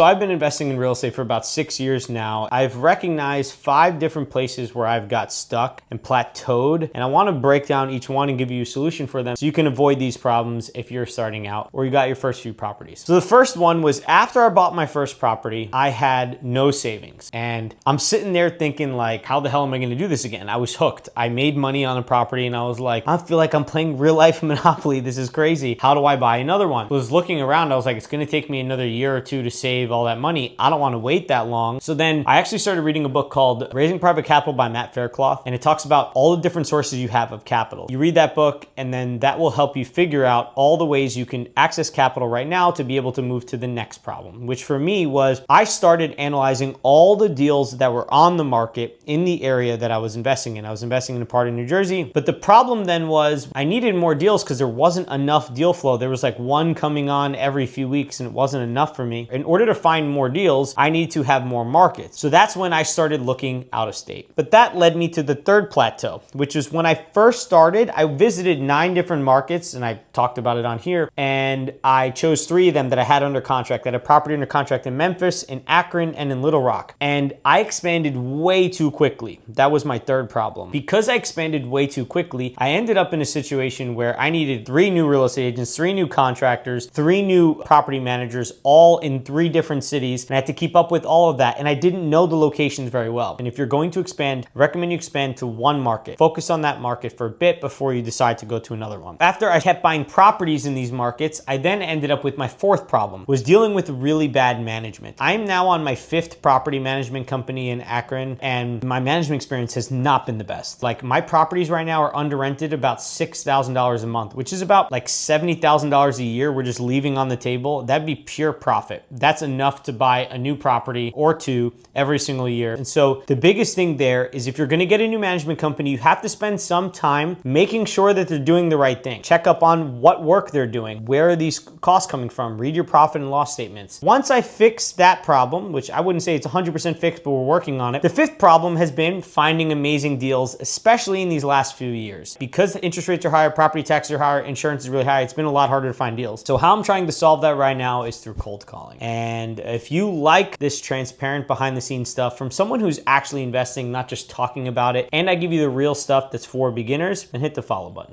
So I've been investing in real estate for about 6 years now. I've recognized 5 different places where I've got stuck and plateaued, and I want to break down each one and give you a solution for them so you can avoid these problems if you're starting out or you got your first few properties. So the first one was after I bought my first property, I had no savings, and I'm sitting there thinking like, how the hell am I going to do this again? I was hooked. I made money on a property and I was like, I feel like I'm playing real life Monopoly. This is crazy. How do I buy another one? I was looking around. I was like, it's going to take me another year or two to save all that money. I don't want to wait that long. So then I actually started reading a book called Raising Private Capital by Matt Faircloth, and it talks about all the different sources you have of capital. You read that book, and then that will help you figure out all the ways you can access capital right now to be able to move to the next problem, which for me was I started analyzing all the deals that were on the market in the area that I was investing in. I was investing in a part of New Jersey, but the problem then was I needed more deals because there wasn't enough deal flow. There was like one coming on every few weeks, and it wasn't enough for me. In order to find more deals, I need to have more markets. So that's when I started looking out of state. But that led me to the third plateau, which is when I first started, I visited 9 different markets, and I talked about it on here, and I chose 3 of them that I had under contract, that had property under contract in Memphis, in Akron, and in Little Rock. And I expanded way too quickly. That was my third problem. Because I expanded way too quickly, I ended up in a situation where I needed 3 new real estate agents, 3 new contractors, 3 new property managers, all in 3 different cities, and I had to keep up with all of that, and I didn't know the locations very well. And if you're going to expand, I recommend you expand to one market. Focus on that market for a bit before you decide to go to another one. After I kept buying properties in these markets, I then ended up with my 4th problem, was dealing with really bad management. I'm now on my 5th property management company in Akron, and my management experience has not been the best. Like, my properties right now are under rented about $6,000 a month, which is about like $70,000 a year we're just leaving on the table. That'd be pure profit. That's enough to buy a new property or 2 every single year. And so the biggest thing there is if you're going to get a new management company, you have to spend some time making sure that they're doing the right thing. Check up on what work they're doing. Where are these costs coming from? Read your profit and loss statements. Once I fixed that problem, which I wouldn't say it's 100% fixed, but we're working on it. The 5th problem has been finding amazing deals, especially in these last few years. Because interest rates are higher, property taxes are higher, insurance is really high, it's been a lot harder to find deals. So how I'm trying to solve that right now is through cold calling. And if you like this transparent behind the scenes stuff from someone who's actually investing, not just talking about it, and I give you the real stuff that's for beginners, then hit the follow button.